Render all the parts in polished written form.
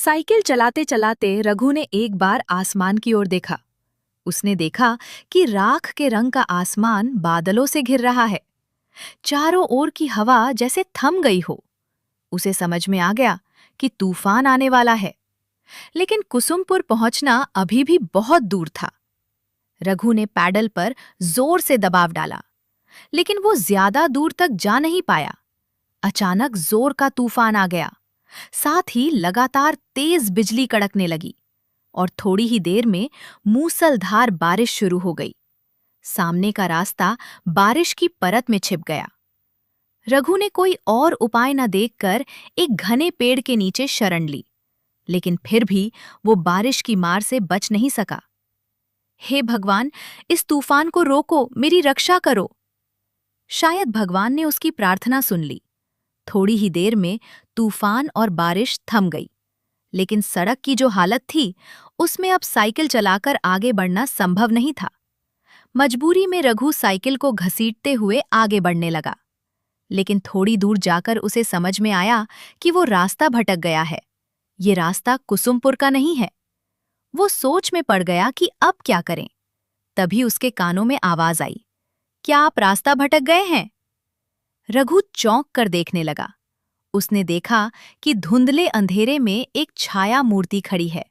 Cycle चलाते चलाते रघु ने एक बार आसमान की ओर देखा। उसने देखा कि राख के रंग का आसमान बादलों से घिर रहा है। चारों ओर की हवा जैसे थम गई हो। उसे समझ में आ गया कि तूफान आने वाला है। लेकिन कुसुमपुर पहुंचना अभी भी बहुत दूर था। रघु ने पैडल पर जोर से दबाव डाला, लेकिन वो ज्यादा दूर तक जा नहीं पाया। अचानक जोर का तूफान आ गया। साथ ही लगातार तेज बिजली कड़कने लगी और थोड़ी ही देर में मूसलधार बारिश शुरू हो गई। सामने का रास्ता बारिश की परत में छिप गया। रघु ने कोई और उपाय न देखकर एक घने पेड़ के नीचे शरण ली, लेकिन फिर भी वो बारिश की मार से बच नहीं सका। हे भगवान, इस तूफान को रोको, मेरी रक्षा करो। शायद भगवान ने उसकी प्रार्थना सुन ली। थोड़ी ही देर में तूफान और बारिश थम गई, लेकिन सड़क की जो हालत थी, उसमें अब साइकिल चलाकर आगे बढ़ना संभव नहीं था। मजबूरी में रघु साइकिल को घसीटते हुए आगे बढ़ने लगा, लेकिन थोड़ी दूर जाकर उसे समझ में आया कि वो रास्ता भटक गया है। ये रास्ता कुसुमपुर का नहीं है। वो सोच में पड़ गया कि अब क्या करें। तभी उसके कानों में आवाज आई, क्या आप रास्ता भटक गए हैं? रघु चौंक कर देखने लगा। उसने देखा कि धुंधले अंधेरे में एक छाया मूर्ति खड़ी है।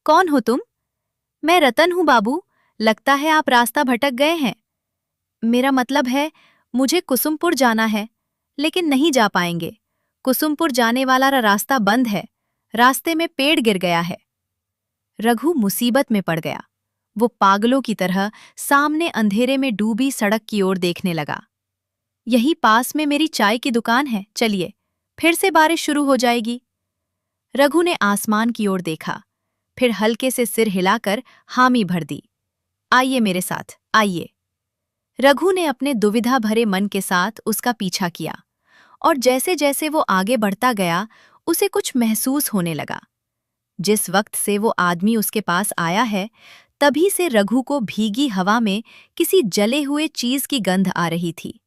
कौन हो तुम? मैं रतन हूं बाबू, लगता है आप रास्ता भटक गए हैं। मेरा मतलब है, मुझे कुसुमपुर जाना है, लेकिन नहीं जा पाएंगे। कुसुमपुर जाने वाला रास्ता बंद है। रास्ते में पेड़ गिर गया है। रघु मुसीबत में पड़ गया। वो पागलों की तरह सामने अंधेरे में डूबी सड़क की ओर देखने लगा। यही पास में मेरी चाय की दुकान है, चलिए, फिर से बारिश शुरू हो जाएगी। रघु ने आसमान की ओर देखा, फिर हल्के से सिर हिलाकर हामी भर दी। आइए मेरे साथ, आइए। रघु ने अपने दुविधा भरे मन के साथ उसका पीछा किया, और जैसे जैसे वो आगे बढ़ता गया, उसे कुछ महसूस होने लगा। जिस वक्त से वो आदमी उसके पास आया है, तभी से रघु को भीगी हवा में किसी जले हुए चीज की गंध आ रही थी।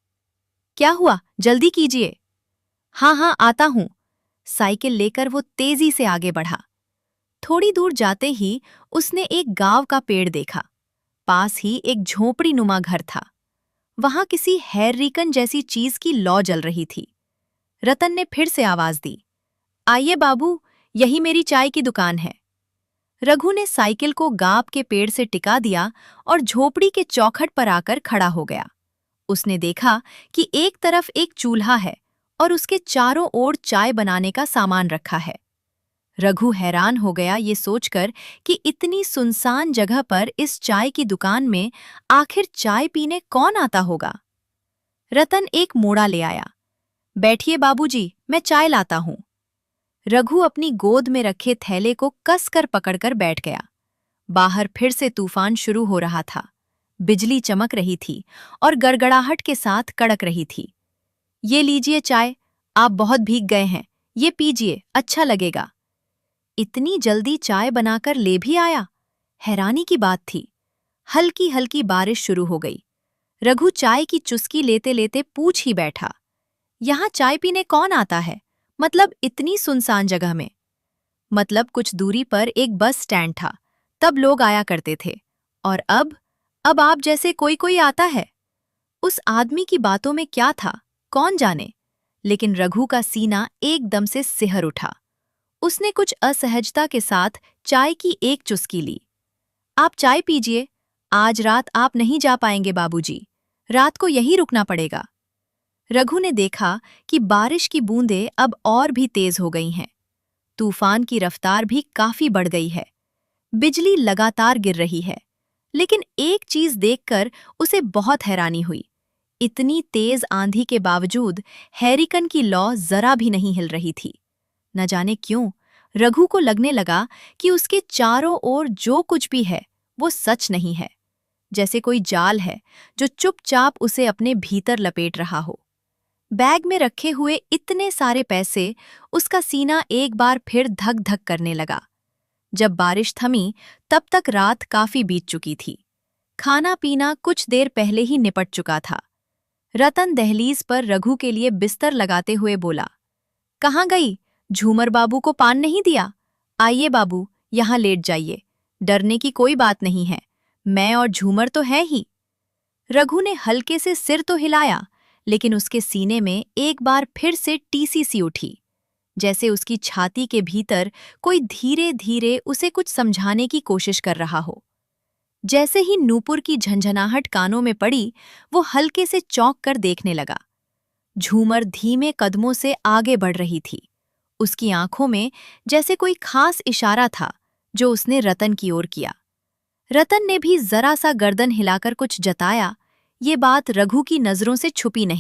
क्या हुआ, जल्दी कीजिए। हाँ हाँ, आता हूं। साइकिल लेकर वो तेजी से आगे बढ़ा। थोड़ी दूर जाते ही उसने एक गांव का पेड़ देखा। पास ही एक झोपड़ी नुमा घर था। वहां किसी हैरिकन जैसी चीज की लौ जल रही थी। रतन ने फिर से आवाज दी, आइए बाबू, यही मेरी चाय की दुकान है। रघु ने साइकिल को गांव के पेड़ से टिका दिया और झोपड़ी के चौखट पर आकर खड़ा हो गया। उसने देखा कि एक तरफ एक चूल्हा है और उसके चारों ओर चाय बनाने का सामान रखा है। रघु हैरान हो गया ये सोचकर कि इतनी सुनसान जगह पर इस चाय की दुकान में आखिर चाय पीने कौन आता होगा। रतन एक मोड़ा ले आया। बैठिए बाबूजी, मैं चाय लाता हूं। रघु अपनी गोद में रखे थैले को कसकर पकड़कर बैठ गया। बाहर फिर से तूफान शुरू हो रहा था। बिजली चमक रही थी और गड़गड़ाहट के साथ कड़क रही थी। ये लीजिए चाय, आप बहुत भीग गए हैं, ये पीजिए, अच्छा लगेगा। इतनी जल्दी चाय बनाकर ले भी आया? हैरानी की बात थी। हल्की हल्की बारिश शुरू हो गई। रघु चाय की चुस्की लेते लेते पूछ ही बैठा, यहाँ चाय पीने कौन आता है? मतलब इतनी सुनसान जगह में? मतलब कुछ दूरी पर एक बस स्टैंड था, तब लोग आया करते थे। और अब आप जैसे कोई कोई आता है। उस आदमी की बातों में क्या था, कौन जाने, लेकिन रघु का सीना एकदम से सिहर उठा। उसने कुछ असहजता के साथ चाय की एक चुस्की ली। आप चाय पीजिए, आज रात आप नहीं जा पाएंगे बाबूजी, रात को यहीं रुकना पड़ेगा। रघु ने देखा कि बारिश की बूंदें अब और भी तेज हो गई हैं। तूफान की रफ्तार भी काफी बढ़ गई है। बिजली लगातार गिर रही है, लेकिन एक चीज देखकर उसे बहुत हैरानी हुई। इतनी तेज आंधी के बावजूद हैरिकन की लौ जरा भी नहीं हिल रही थी। न जाने क्यों रघु को लगने लगा कि उसके चारों ओर जो कुछ भी है वो सच नहीं है, जैसे कोई जाल है जो चुपचाप उसे अपने भीतर लपेट रहा हो। बैग में रखे हुए इतने सारे पैसे, उसका सीना एक बार फिर धक धक करने लगा। जब बारिश थमी, तब तक रात काफी बीत चुकी थी। खाना पीना कुछ देर पहले ही निपट चुका था। रतन दहलीज पर रघु के लिए बिस्तर लगाते हुए बोला, कहाँ गई? झूमर बाबू को पान नहीं दिया? आइए बाबू, यहाँ लेट जाइए। डरने की कोई बात नहीं है, मैं और झूमर तो है ही। रघु ने हल्के से सिर तो हिलाया, लेकिन उसके सीने में एक बार फिर से टीसी सी उठी, जैसे उसकी छाती के भीतर कोई धीरे धीरे उसे कुछ समझाने की कोशिश कर रहा हो। जैसे ही नूपुर की झंझनाहट कानों में पड़ी, वो हल्के से चौंक कर देखने लगा। झूमर धीमे कदमों से आगे बढ़ रही थी। उसकी आंखों में जैसे कोई खास इशारा था, जो उसने रतन की ओर किया। रतन ने भी जरा सा गर्दन हिलाकर कुछ जताया। ये बात रघु की नजरों से छुपी नहीं।